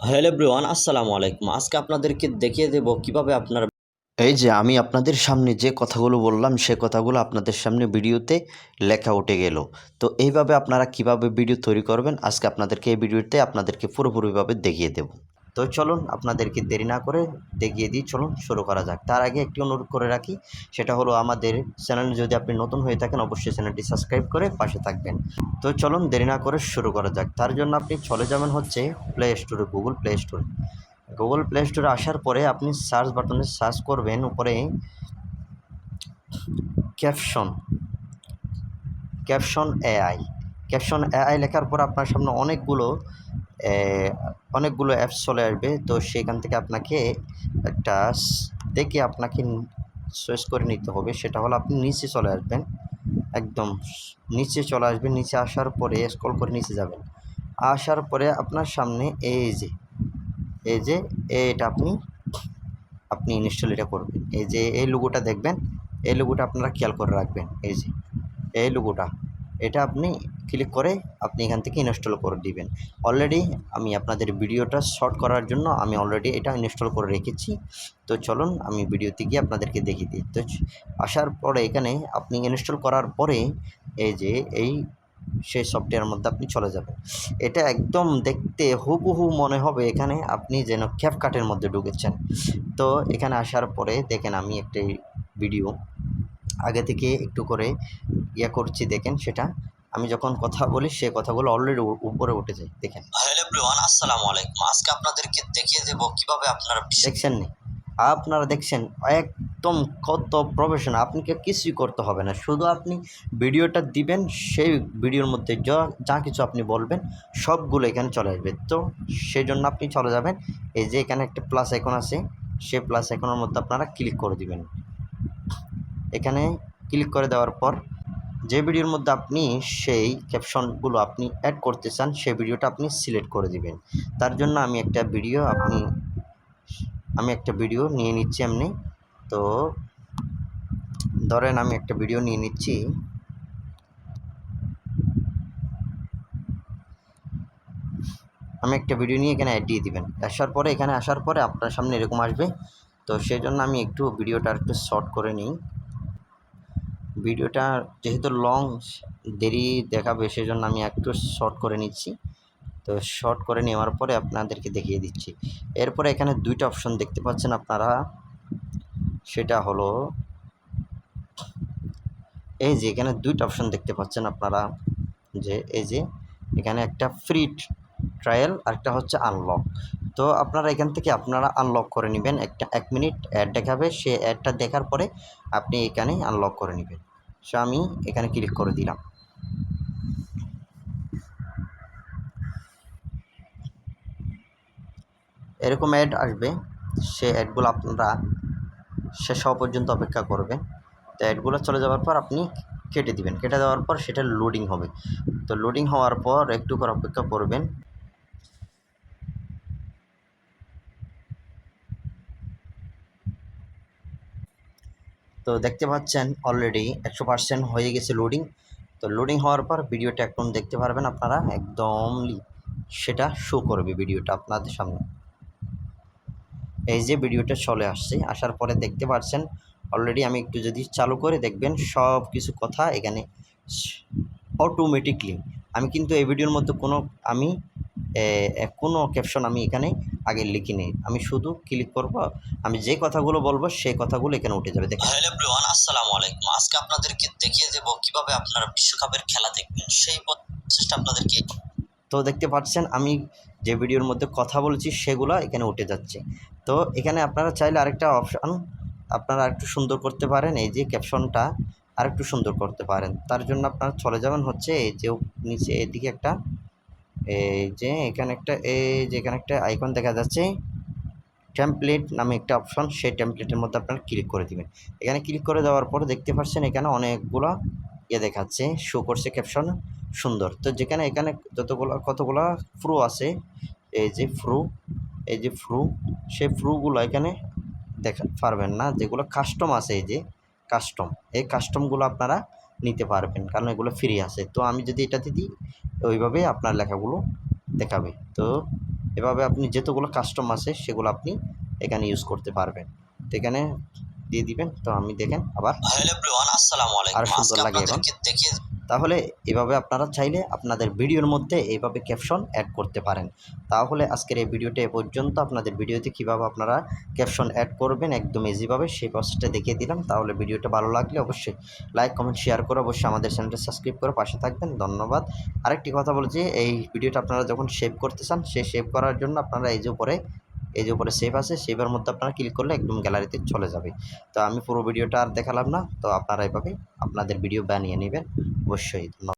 Hello everyone, আসসালামু আলাইকুম। আজকে আপনাদেরকে দেখিয়ে দেব কিভাবে আপনারা এই যে আমি আপনাদের সামনে যে কথাগুলো বললাম সে কথাগুলো আপনাদের সামনে ভিডিওতে লেখা উঠে গেল। তো এইভাবে আপনারা কিভাবে ভিডিও তৈরি করবেন আজকে আপনাদেরকে এই ভিডিওতে আপনাদেরকে পুরোপুরিভাবে দেখিয়ে দেব। তো চলুন আপনাদেরকে দেরি না করে দেখিয়ে দিই, চলুন শুরু করা যাক। তার আগে একটি অনুরোধ করে রাখি, সেটা হলো আমাদের চ্যানেলে যদি আপনি নতুন হয়ে থাকেন অবশ্যই চ্যানেলটি সাবস্ক্রাইব করে পাশে থাকবেন। তো চলুন দেরি না করে শুরু করা যাক। তার জন্য আপনি চলে যাবেন হচ্ছে প্লে স্টোরে, গুগল প্লে স্টোরে। গুগল প্লে স্টোরে আসার পরে আপনি সার্চ বাটনে সার্চ করবেন উপরে caption caption AI. Caption AI লেখার পর আপনার সামনে অনেকগুলো অ্যাপস চলে আসবে। তো সেখান থেকে আপনাকে একটা দেখে আপনাকে চয়েস করে নিতে হবে। সেটা হলো আপনি নিচে চলে আসবেন, একদম নিচে চলে আসবেন। নিচে আসার পরে স্ক্রল করে নিচে যাবেন। আসার পরে আপনার সামনে এই যে এটা আপনি ইনস্টল এটা করবেন। এই যে এই লোগোটা দেখবেন, এই লোগোটা আপনারা খেয়াল করে রাখবেন। এই যে এই লোগোটা, এটা আপনি ক্লিক করে আপনি এখান থেকে ইনস্টল করে দিবেন। অলরেডি আমি আপনাদের ভিডিওটা শর্ট করার জন্য আমি অলরেডি এটা ইনস্টল করে রেখেছি। তো চলুন আমি ভিডিওতে গিয়ে আপনাদেরকে দেখিয়ে দিই। তো আসার পরে এখানে আপনি ইনস্টল করার পরে এই যে সেই সফটওয়্যারের মধ্যে আপনি চলে যাবেন। এটা একদম দেখতে হুবহু মনে হবে এখানে আপনি যেন ক্যাপকাটের মধ্যে ঢুকেছেন। তো এখানে আসার পরে দেখেন আমি একটি ভিডিও আগে থেকে একটু করে করছি, দেখেন সেটা আমি যখন কথা বলি সে কথাগুলো অলরেডি উপরে উঠে যায়। দেখেন, হ্যালো এভরিওয়ান, আসসালামু আলাইকুম। আজকে আপনাদেরকে দেখিয়ে দেব কিভাবে আপনারা দেখছেন নি আপনারা দেখছেন একদম কত প্রফেশনাল। আপনাকে কিছুই করতে হবে না, শুধু আপনি ভিডিওটা দিবেন, সেই ভিডিওর মধ্যে যা কিছু আপনি বলবেন সবগুলো এখানে চলে আসবে। তো সেই জন্য আপনি চলে যাবেন, এই যে এখানে একটা প্লাস আইকন আছে, সেই প্লাস আইকনের মধ্যে আপনারা ক্লিক করে দিবেন। এখানে ক্লিক করে দেওয়ার পর যে ভিডিওর মধ্যে আপনি সেই ক্যাপশনগুলো আপনি অ্যাড করতে চান সেই ভিডিওটা আপনি সিলেক্ট করে দিবেন। তার জন্য আমি একটা ভিডিও নিয়ে নিচ্ছি এমনি। তো ধরেন আমি একটা ভিডিও নিয়ে নিচ্ছি। আমি একটা ভিডিও নিয়ে এখানে অ্যাড দিয়ে দিবেন। এখানে আসার পরে আপনার সামনে এরকম আসবে। তো সেই জন্য আমি একটু ভিডিওটা একটু শর্ট করে নিই। ভিডিওটা যেহেতু লং দেরি দেখাবে সেজন্য আমি একটু শর্ট করে নিচ্ছি। তো শর্ট করে নেওয়ার পরে আপনাদেরকে দেখিয়ে দিচ্ছি। এরপরে এখানে দুইটা অপশন দেখতে পাচ্ছেন আপনারা, সেটা হলো এই যে এখানে দুইটা অপশন দেখতে পাচ্ছেন আপনারা, যে এই যে এখানে একটা ফ্রি ট্রায়াল আর একটা হচ্ছে আনলক। তো আপনারা এখান থেকে আপনারা আনলক করে নেবেন। একটা 1 মিনিট অ্যাড দেখাবে, সে অ্যাডটা দেখার পরে আপনি এখানে আনলক করে নেবেন। সো আমি এখানে ক্লিক করে দিলাম। এরকম অ্যাড আসবে, সে অ্যাডগুলো আপনারা শেষ হওয়া পর্যন্ত অপেক্ষা করবেন। তো অ্যাডগুলো চলে যাওয়ার পর আপনি কেটে দিবেন। কেটে দেওয়ার পর সেটা লোডিং হবে। তো লোডিং হওয়ার পর একটু করে অপেক্ষা করবেন। তো দেখতে পাচ্ছেন অলরেডি 100% হয়ে গেছে লোডিং। তো লোডিং হওয়ার পর ভিডিওটা এখন দেখতে পারবেন আপনারা, একদমই সেটা শো করবে ভিডিওটা আপনাদের সামনে। এই যে ভিডিওটা চলে আসছে, আসার পরে দেখতে পাচ্ছেন অলরেডি আমি একটু যদি চালু করে দেখবেন সব কিছু কথা এখানে অটোমেটিকলি। আমি কিন্তু এই ভিডিওর মধ্যে কোনো ক্যাপশন আমি এখানে আগে লিখিনি। আমি শুধু ক্লিক করব, আমি যে কথাগুলো বলবো সেই কথাগুলো এখানে উঠে যাবে। দেখেন, হ্যালো এভরিওয়ান, আসসালামু আলাইকুম। আজকে আপনাদেরকে দেখিয়ে দেব কিভাবে আপনারা বিশ্বকাপের খেলা দেখবেন, সেই প্রসেসটা আপনাদেরকে। তো দেখতে পাচ্ছেন আমি যে ভিডিওর মধ্যে কথা বলছি সেগুলো এখানে উঠে যাচ্ছে। তো এখানে আপনারা চাইলে আরেকটা অপশান আপনারা আরেকটু সুন্দর করতে পারেন, এই যে ক্যাপশনটা আরেকটু সুন্দর করতে পারেন। তার জন্য আপনারা চলে যাবেন হচ্ছে এই যে নিচে এদিকে একটা, এখানে একটা আইকন দেখা যাচ্ছে, টেমপ্লেট নামে একটা অপশন, সেই টেমপ্লেটের মধ্যে আপনারা ক্লিক করে দিবেন। এখানে ক্লিক করে দেওয়ার পরে দেখতে পাচ্ছেন এখানে অনেকগুলো দেখাচ্ছে, শো করছে ক্যাপশন সুন্দর। তো এখানে কতগুলা ফ্রু আছে, এই যে ফ্রু, সেই ফ্রুগুলো এখানে দেখা পারবেন না। যেগুলো কাস্টম আছে, এই কাস্টমগুলো আপনারা নিতে পারবেন, কারণ এগুলো ফ্রি আছে। তো আমি যদি এটাতে দিই ওইভাবে আপনার লেখাগুলো দেখাবে। তো এভাবে আপনি যতগুলো কাস্টম আছে সেগুলো আপনি এখানে ইউজ করতে পারবেন। তো এখানে দিয়ে দিবেন। তো আমি দেখেন আবার হ্যালো এভরিওয়ান, আসসালামু আলাইকুম। আরো সুন্দর আজকে লাগে এখন। আপনাদেরকে দেখিয়ে তাহলে এভাবে আপনারা চাইলে আপনাদের ভিডিওর মধ্যে এইভাবে ক্যাপশন অ্যাড করতে পারেন। তাহলে আজকের এই ভিডিওটা এ পর্যন্ত। আপনাদের ভিডিওতে কীভাবে আপনারা ক্যাপশন অ্যাড করবেন একদম ইজিভাবে সেই প্রসেসটা দেখিয়ে দিলাম। তাহলে ভিডিওটা ভালো লাগলে অবশ্যই লাইক, কমেন্ট, শেয়ার করে অবশ্যই আমাদের চ্যানেলটা সাবস্ক্রাইব করে পাশে থাকবেন। ধন্যবাদ। আরেকটি কথা বলি যে এই ভিডিওটা আপনারা যখন সেভ করতে চান, সেই সেভ করার জন্য আপনারা এই যে উপরে সেভ আছে, সেভের মধ্যে আপনারা ক্লিক করলে একদম গ্যালারিতে চলে যাবে। তো আমি পুরো ভিডিওটা আর দেখালাম না। তো আপনারা এভাবে আপনাদের ভিডিও বানিয়ে নেবেন অবশ্যই। ধন্যবাদ।